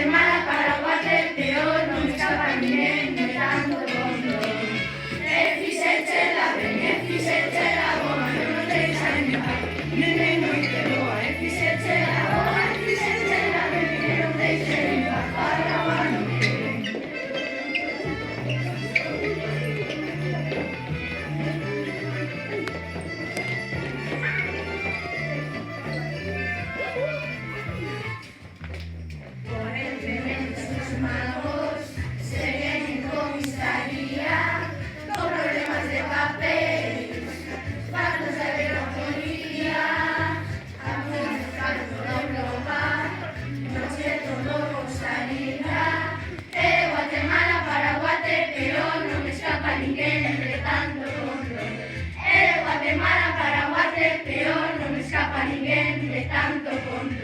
Guatemala, Paraguay, peor, non me escapa ninguén de tanto control. Fixeche la boa, non nos deixa en paz. Nene, noite boa, fixeche la boa, fixeche la nene, non deixa en paz para o ano que ven. Guatemala, Paraguay, peor, non me escapa ninguén de tanto control.